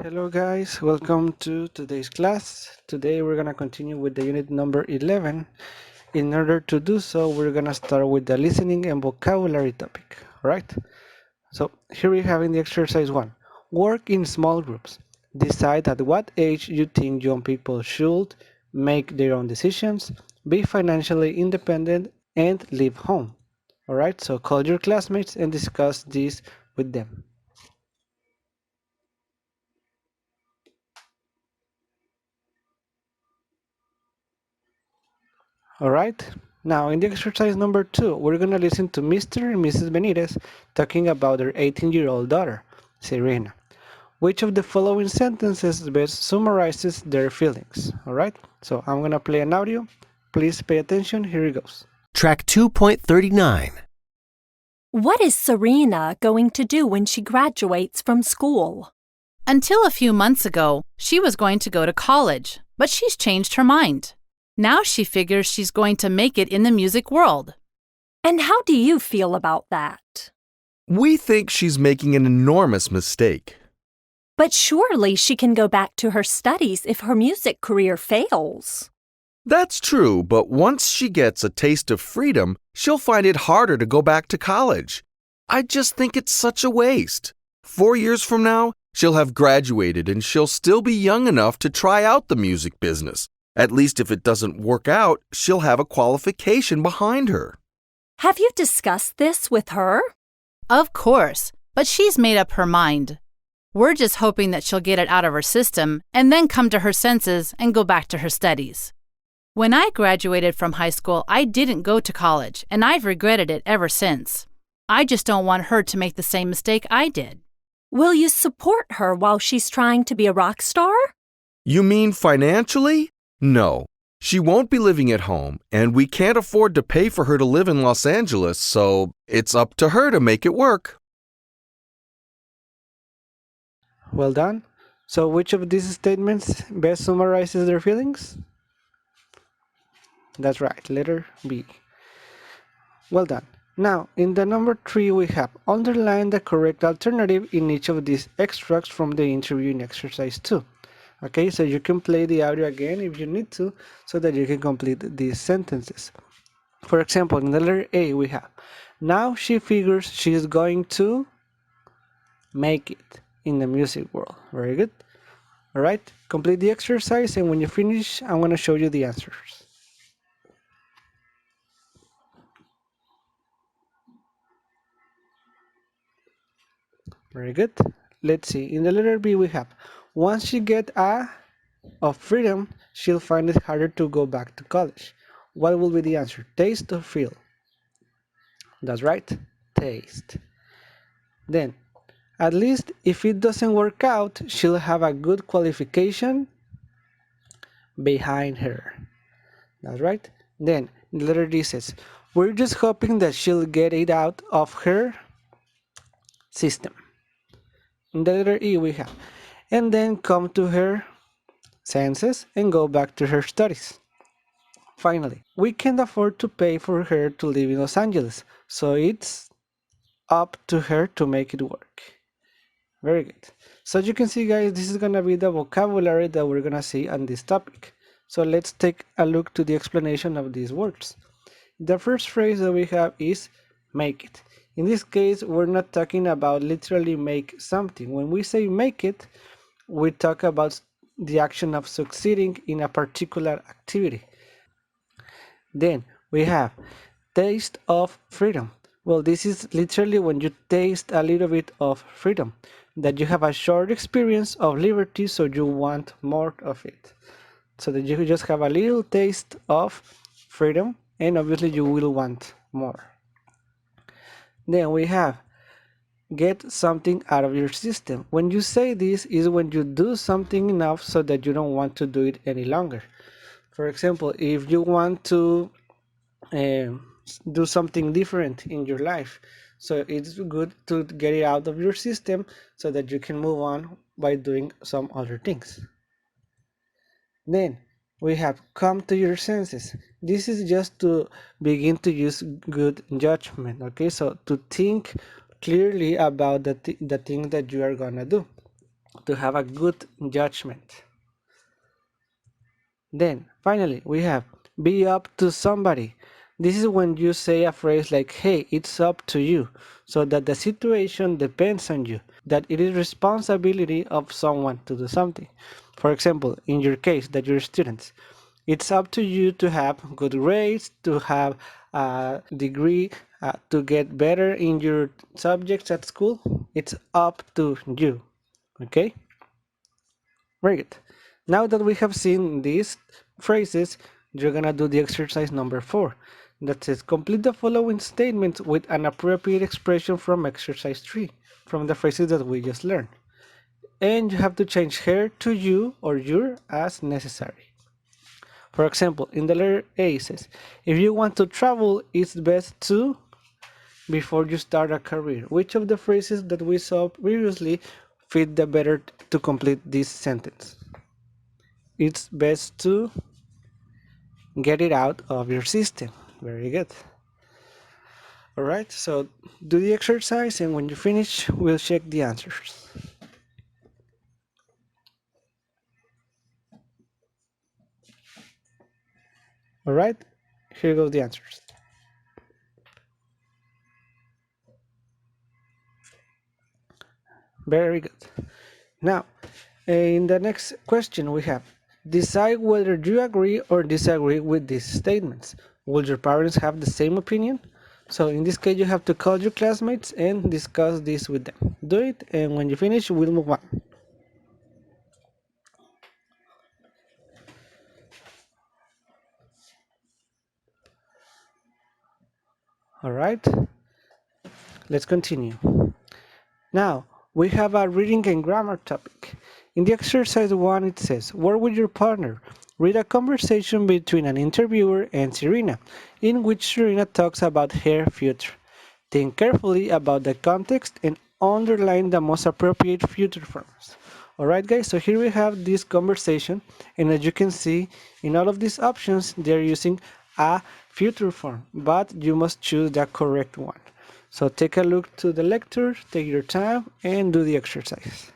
Hello guys, welcome to today's class. Today we're gonna continue with the unit number 11. In order to do so, we're gonna start with the listening and vocabulary topic, alright? So here we have in the exercise 1. Work in small groups. Decide at what age you think young people should make their own decisions, be financially independent, and leave home. Alright, so call your classmates and discuss this with them. Alright, now in the exercise number 2, we're gonna listen to Mr. and Mrs. Benitez talking about their 18-year-old daughter, Serena. Which of the following sentences best summarizes their feelings? Alright, so I'm gonna play an audio. Please pay attention, here it goes. Track 2.39. What is Serena going to do when she graduates from school? Until a few months ago, she was going to go to college, but she's changed her mind. Now she figures she's going to make it in the music world. And how do you feel about that? We think she's making an enormous mistake. But surely she can go back to her studies if her music career fails. That's true, but once she gets a taste of freedom, she'll find it harder to go back to college. I just think it's such a waste. 4 years from now, she'll have graduated and she'll still be young enough to try out the music business. At least if it doesn't work out, she'll have a qualification behind her. Have you discussed this with her? Of course, but she's made up her mind. We're just hoping that she'll get it out of her system and then come to her senses and go back to her studies. When I graduated from high school, I didn't go to college, and I've regretted it ever since. I just don't want her to make the same mistake I did. Will you support her while she's trying to be a rock star? You mean financially? No. She won't be living at home, and we can't afford to pay for her to live in Los Angeles, so it's up to her to make it work. Well done. So which of these statements best summarizes their feelings? That's right, letter B. Well done. Now, in the number 3, we have underline the correct alternative in each of these extracts from the interview in exercise 2. Okay, so you can play the audio again if you need to, so that you can complete these sentences. For example, in the letter A, we have, now she figures she is going to make it in the music world. Very good. All right, complete the exercise, and when you finish, I'm going to show you the answers. Very good. Let's see. In the letter B, we have, once she gets of freedom, she'll find it harder to go back to college. What will be the answer? Taste or feel? That's right, taste. Then, at least if it doesn't work out, she'll have a good qualification behind her. That's right. Then, the letter D says, we're just hoping that she'll get it out of her system. In the letter E, we have, and then come to her senses and go back to her studies. Finally, we can't afford to pay for her to live in Los Angeles, so it's up to her to make it work. Very good. So you can see, guys, this is gonna be the vocabulary that we're gonna see on this topic. So let's take a look to the explanation of these words. The first phrase that we have is make it. In this case, we're not talking about literally make something. When we say make it, we talk about the action of succeeding in a particular activity. Then we have taste of freedom. Well, this is literally when you taste a little bit of freedom, that you have a short experience of liberty, so you want more of it. So that you just have a little taste of freedom, and obviously you will want more. Then we have get something out of your system. When you say this is when you do something enough so that you don't want to do it any longer. For example, if you want to do something different in your life, so it's good to get it out of your system so that you can move on by doing some other things. Then we have come to your senses. This is just to begin to use good judgment, okay? So to think clearly about the thing that you are gonna do. to have a good judgment. Then, finally, we have be up to somebody. This is when you say a phrase like, hey, it's up to you, so that the situation depends on you, that it is responsibility of someone to do something. For example, in your case, that you're students, it's up to you to have good grades, to have a degree, to get better in your subjects at school. It's up to you, okay? Very good. Now that we have seen these phrases, you're gonna do the exercise number 4. That says complete the following statements with an appropriate expression from exercise 3, from the phrases that we just learned. And you have to change her to you or your as necessary. For example, in the letter A it says, if you want to travel, it's best to before you start a career. Which of the phrases that we saw previously fit the better to complete this sentence? It's best to get it out of your system. Very good. Alright, so do the exercise, and when you finish, we'll check the answers. Alright, here go the answers. Very good. Now, in the next question we have, decide whether you agree or disagree with these statements. Will your parents have the same opinion? So in this case, you have to call your classmates and discuss this with them. Do it, and when you finish, we'll move on. Alright, let's continue. Now, we have a reading and grammar topic. In the exercise 1, it says, work with your partner. Read a conversation between an interviewer and Serena, in which Serena talks about her future. Think carefully about the context and underline the most appropriate future forms. Alright guys, so here we have this conversation, and as you can see, in all of these options, they're using a future form, but you must choose the correct one. So take a look to the lecture, take your time, and do the exercise.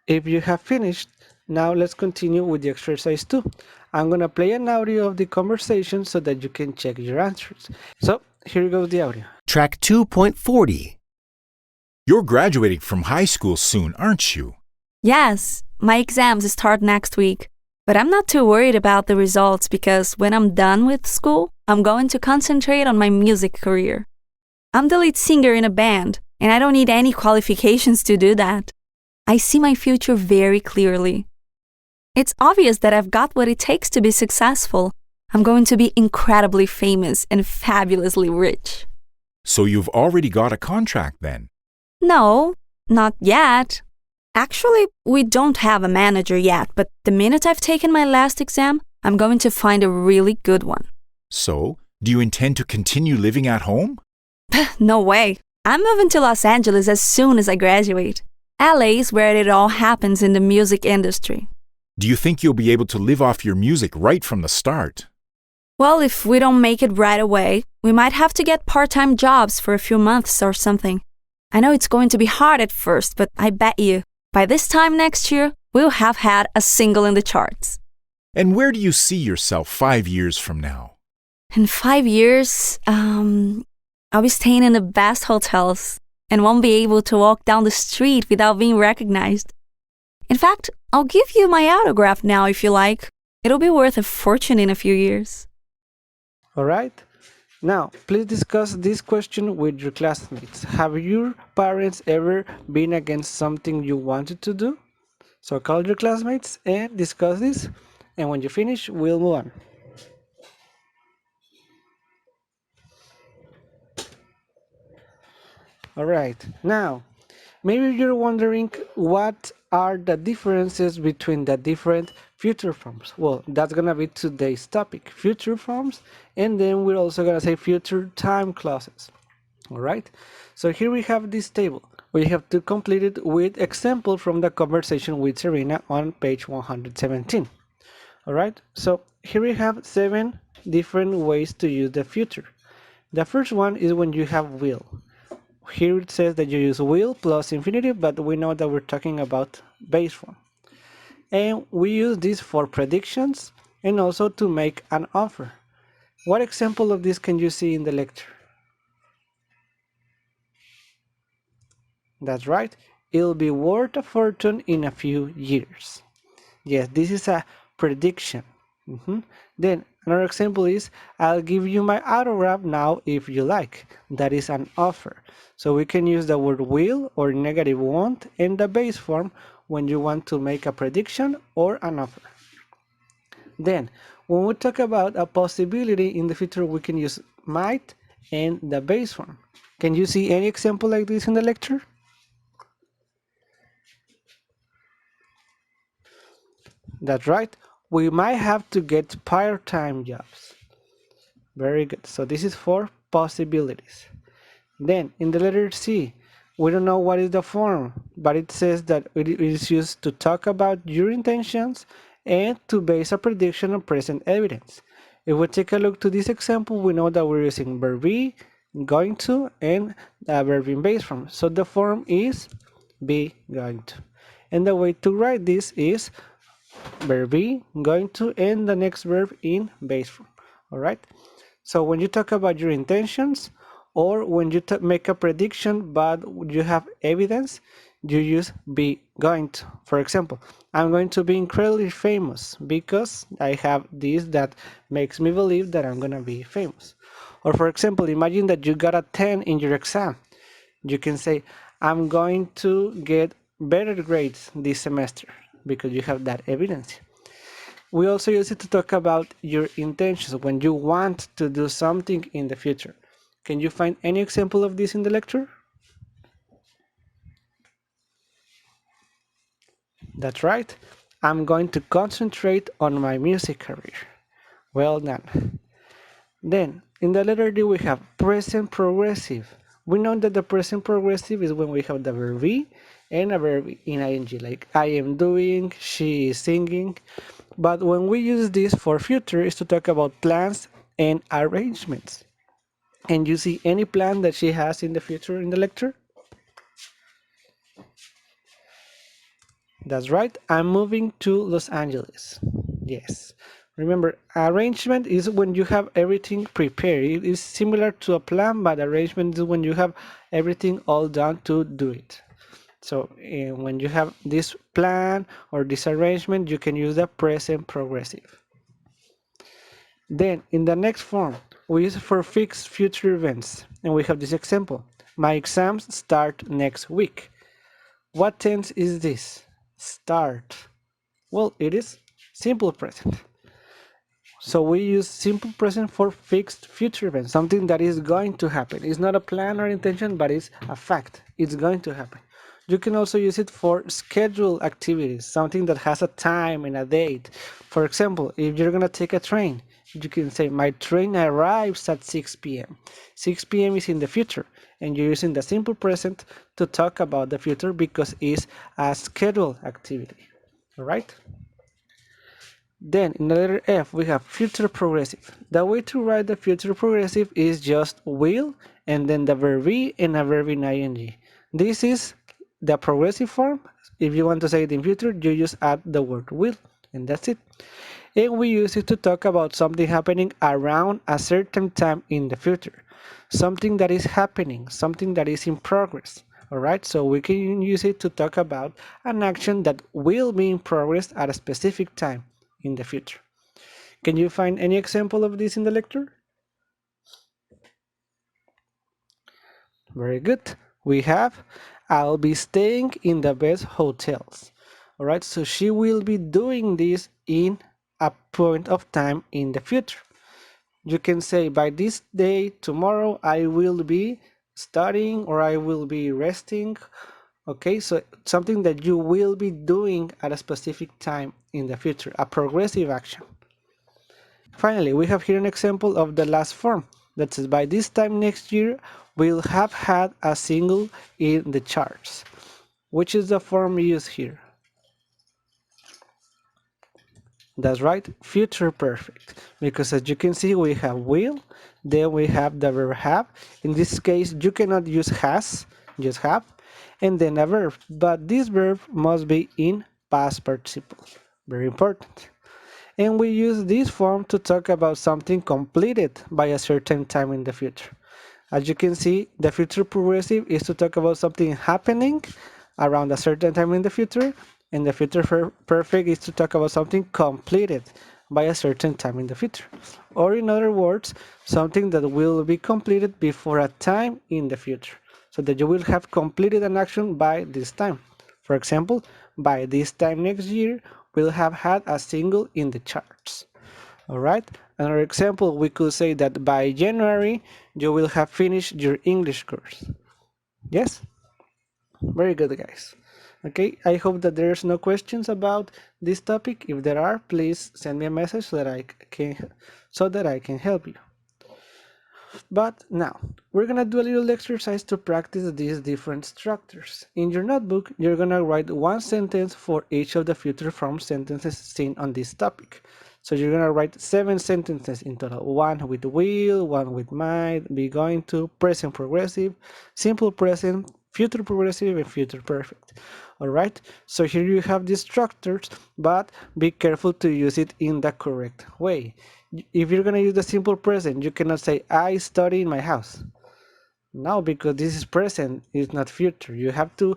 If you have finished, now let's continue with the exercise 2. I'm gonna play an audio of the conversation so that you can check your answers. So here goes the audio. Track 2.40. You're graduating from high school soon, aren't you? Yes, my exams start next week. But I'm not too worried about the results because when I'm done with school, I'm going to concentrate on my music career. I'm the lead singer in a band, and I don't need any qualifications to do that. I see my future very clearly. It's obvious that I've got what it takes to be successful. I'm going to be incredibly famous and fabulously rich. So you've already got a contract then? No, not yet. Actually, we don't have a manager yet, but the minute I've taken my last exam, I'm going to find a really good one. So, do you intend to continue living at home? No way. I'm moving to Los Angeles as soon as I graduate. LA is where it all happens in the music industry. Do you think you'll be able to live off your music right from the start? Well, if we don't make it right away, we might have to get part-time jobs for a few months or something. I know it's going to be hard at first, but I bet you, by this time next year, we'll have had a single in the charts. And where do you see yourself 5 years from now? In 5 years, I'll be staying in the best hotels and won't be able to walk down the street without being recognized. In fact, I'll give you my autograph now if you like. It'll be worth a fortune in a few years. All right. Now, please discuss this question with your classmates. Have your parents ever been against something you wanted to do? So call your classmates and discuss this. And when you finish, we'll move on. All right. Now, maybe you're wondering what are the differences between the different future forms. Well, that's gonna be today's topic, future forms, and then we're also gonna say future time clauses. All right. So here we have this table. We have to complete it with example from the conversation with Serena on page 117. All right. So here we have 7 different ways to use the future. The first one is when you have will. Here it says that you use will plus infinitive, but we know that we're talking about base form. And we use this for predictions and also to make an offer. What example of this can you see in the lecture? That's right, it'll be worth a fortune in a few years. Yes, this is a prediction. Then another example is, I'll give you my autograph now if you like. That is an offer. So we can use the word will or negative won't in the base form when you want to make a prediction or an offer. Then when we talk about a possibility in the future, we can use might and the base form. Can you see any example like this in the lecture? That's right. We might have to get part-time jobs. Very good. So this is for possibilities. Then in the letter C, we don't know what is the form, but it says that it is used to talk about your intentions and to base a prediction on present evidence. If we take a look to this example, we know that we're using verb be, going to, and a verb in base form. So the form is be going to. And the way to write this is verb be, going to, and the next verb in base form. All right. So when you talk about your intentions, or when you make a prediction but you have evidence, you use be going to. For example, I'm going to be incredibly famous because I have this that makes me believe that I'm gonna be famous. Or for example, imagine that you got a 10 in your exam. You can say, I'm going to get better grades this semester because you have that evidence. We also use it to talk about your intentions when you want to do something in the future. Can you find any example of this in the lecture? That's right. I'm going to concentrate on my music career. Well done. Then, in the letter D, we have present progressive. We know that the present progressive is when we have the verb be and a verb in ing, like I am doing, she is singing. But when we use this for future, is to talk about plans and arrangements. And you see any plan that she has in the future in the lecture? That's right, I'm moving to Los Angeles. Yes. Remember, arrangement is when you have everything prepared. It is similar to a plan, but arrangement is when you have everything all done to do it. So when you have this plan or this arrangement, you can use the present progressive. Then in the next form, we use it for fixed future events. And we have this example. My exams start next week. What tense is this? Start. Well, it is simple present. So we use simple present for fixed future events, something that is going to happen. It's not a plan or intention, but it's a fact. It's going to happen. You can also use it for scheduled activities, something that has a time and a date. For example, if you're going to take a train, you can say, my train arrives at 6 p.m. 6 p.m. is in the future, and you're using the simple present to talk about the future because it's a scheduled activity. All right? Then in the letter F, we have future progressive. The way to write the future progressive is just will and then the verb be and a verb in ing. This is the progressive form. If you want to say it in future, you just add the word will, and that's it. And we use it to talk about something happening around a certain time in the future. Something that is happening, something that is in progress. All right, so we can use it to talk about an action that will be in progress at a specific time in the future. Can you find any example of this in the lecture? Very good. We have, I'll be staying in the best hotels. All right, so she will be doing this in a point of time in the future. You can say, by this day, tomorrow, I will be studying or I will be resting. Okay, so something that you will be doing at a specific time in the future, a progressive action. Finally, we have here an example of the last form that says, by this time next year, we'll have had a single in the charts. Which is the form used here? That's right, future perfect. Because as you can see, we have will, then we have the verb have. In this case, you cannot use has, just have, and then a verb. But this verb must be in past participle. Very important. And we use this form to talk about something completed by a certain time in the future. As you can see, the future progressive is to talk about something happening around a certain time in the future, and the future perfect is to talk about something completed by a certain time in the future. Or in other words, something that will be completed before a time in the future, so that you will have completed an action by this time. For example, by this time next year, we'll have had a single in the charts. All right. Another example, we could say that by January you will have finished your English course. Yes? Very good, guys. Okay, I hope that there's no questions about this topic. If there are, please send me a message so that I can help you. But now, we're gonna do a little exercise to practice these different structures. In your notebook, you're gonna write one sentence for each of the future form sentences seen on this topic. So you're gonna write 7 sentences in total. One with will, one with might, be going to, present progressive, simple present, future progressive, and future perfect. Alright, so here you have these structures, but be careful to use it in the correct way. If you're gonna use the simple present, you cannot say I study in my house. No, because this is present, it's not future. You have to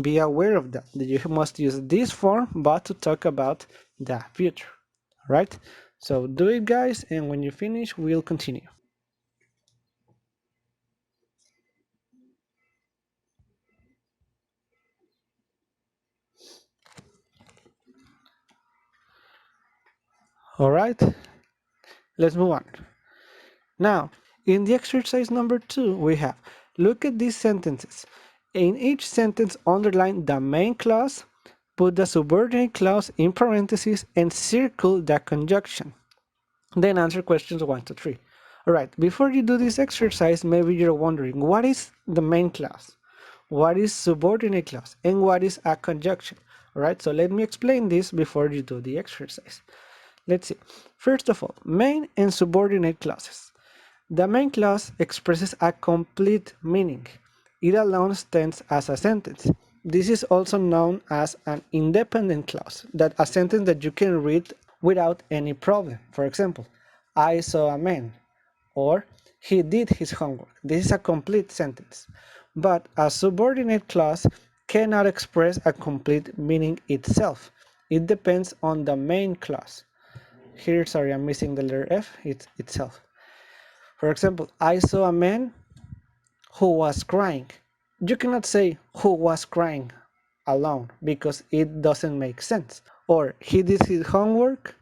be aware of that. You must use this form, but to talk about the future. Right? So do it, guys, and when you finish, we'll continue. All right, let's move on. Now, in the exercise number 2, we have, look at these sentences. In each sentence, underline the main clause, put the subordinate clause in parentheses, and circle the conjunction. Then answer questions 1 to 3. All right, before you do this exercise, maybe you're wondering, what is the main clause? What is subordinate clause? And what is a conjunction? All right, so let me explain this before you do the exercise. Let's see. First of all, main and subordinate clauses. The main clause expresses a complete meaning. It alone stands as a sentence. This is also known as an independent clause, that a sentence that you can read without any problem. For example, I saw a man, or he did his homework. This is a complete sentence. But a subordinate clause cannot express a complete meaning itself. It depends on the main clause. Here, sorry, I'm missing the letter F, it's itself. For example, I saw a man who was crying. You cannot say who was crying alone because it doesn't make sense. Or he did his homework,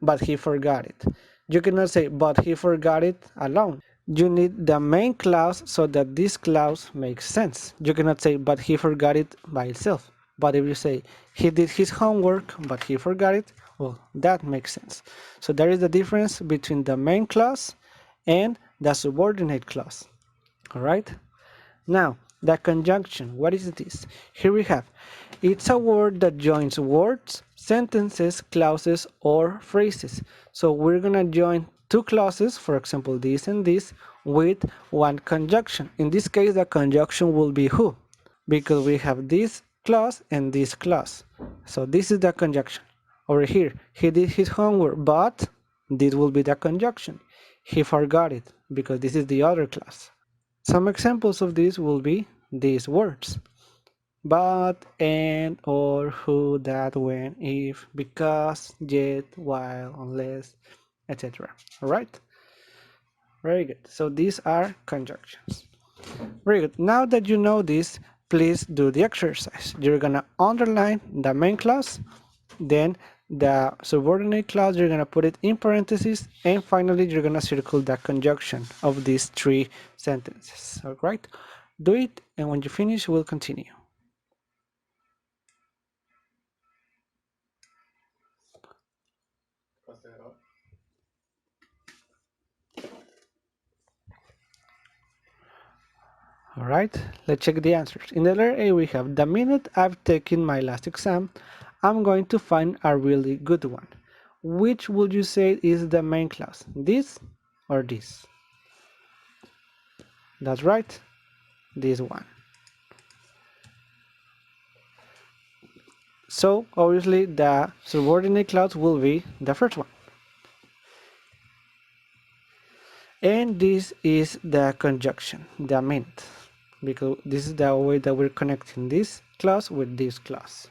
but he forgot it. You cannot say, but he forgot it alone. You need the main clause so that this clause makes sense. You cannot say, but he forgot it by itself. But if you say, he did his homework, but he forgot it, well, that makes sense. So there is the difference between the main clause and the subordinate clause. All right? Now, the conjunction, what is this? Here we have, it's a word that joins words, sentences, clauses, or phrases. So we're gonna join 2 clauses, for example, this and this, with 1 conjunction. In this case, the conjunction will be who, because we have this clause and this clause. So this is the conjunction. Over here, he did his homework, but this will be the conjunction. He forgot it, because this is the other clause. Some examples of this will be these words: but, and, or, who, that, when, if, because, yet, while, unless, etc. All right? Very good. So these are conjunctions. Very good. Now that you know this, please do the exercise. You're gonna underline the main clause, then the subordinate clause, you're gonna put it in parentheses, and finally you're gonna circle the conjunction of these 3 sentences. All right? Do it, and when you finish, we'll continue. All right, let's check the answers. In the letter A, we have, the minute I've taken my last exam, I'm going to find a really good one. Which would you say is the main clause? This or this? That's right, this one. So obviously the subordinate clause will be the first one. And this is the conjunction, the meant, because this is the way that we're connecting this clause with this clause.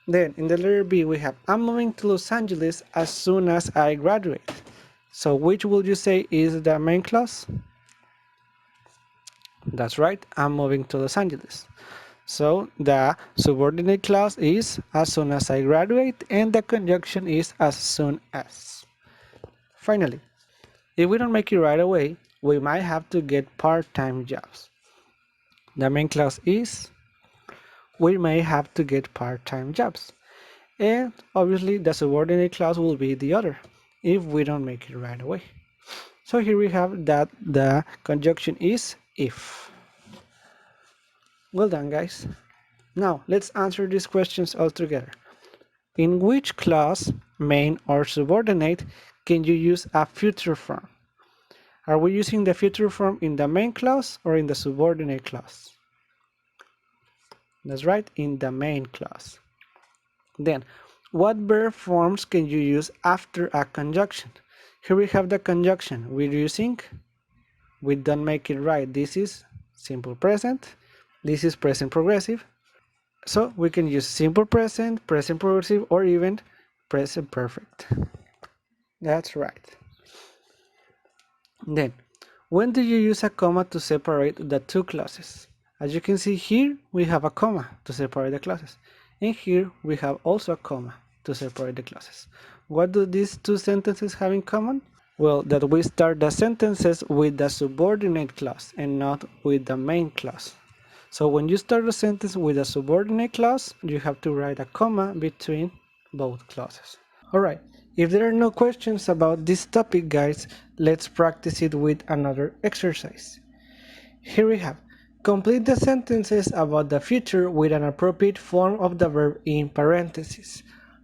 Then in the letter B we have, I'm moving to Los Angeles as soon as I graduate. So which would you say is the main clause? That's right, I'm moving to Los Angeles. So the subordinate clause is as soon as I graduate, and the conjunction is as soon as. Finally, if we don't make it right away, we might have to get part-time jobs. The main clause is we may have to get part-time jobs. And obviously the subordinate clause will be the other if we don't make it right away. So here we have that the conjunction is if. Well done, guys. Now let's answer these questions all together. In which clause, main or subordinate, can you use a future form? Are we using the future form in the main clause or in the subordinate clause? That's right, in the main clause. Then, what verb forms can you use after a conjunction? Here we have the conjunction we're using. We don't make it right. This is simple present. This is present progressive. So we can use simple present, present progressive, or even present perfect. That's right. Then, when do you use a comma to separate the two clauses? As you can see here, we have a comma to separate the clauses. And here we have also a comma to separate the clauses. What do these two sentences have in common? Well, that we start the sentences with the subordinate clause and not with the main clause. So when you start a sentence with a subordinate clause, you have to write a comma between both clauses. Alright, if there are no questions about this topic, guys, let's practice it with another exercise. Here we have, complete the sentences about the future with an appropriate form of the verb in parentheses.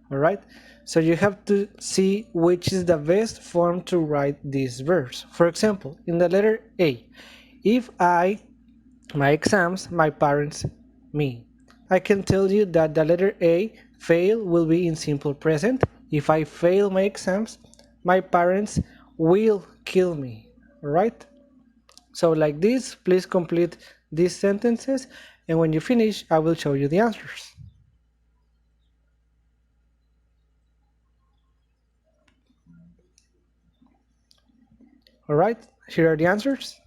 Alright, so you have to see which is the best form to write these verbs. For example, in the letter A, if my exams, my parents, me. I can tell you that the letter A, fail, will be in simple present. If I fail my exams, my parents will kill me. Alright? So like this, please complete these sentences, and when you finish, I will show you the answers. Alright, here are the answers.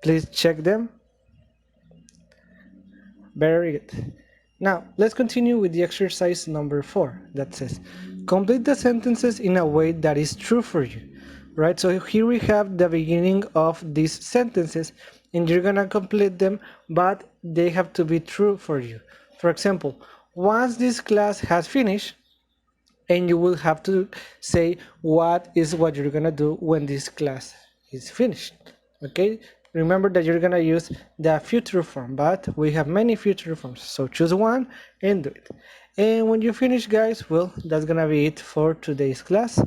Please check them. Very good. Now, let's continue with the exercise number 4 that says, complete the sentences in a way that is true for you. Right, so here we have the beginning of these sentences, and you're gonna complete them, but they have to be true for you. For example, once this class has finished, and you will have to say what you're gonna do when this class is finished. Okay, remember that you're gonna use the future form, but we have many future forms, so choose one and do it. And when you finish, guys, well, that's gonna be it for today's class.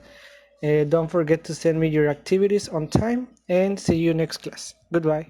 Don't forget to send me your activities on time, and see you next class. Goodbye.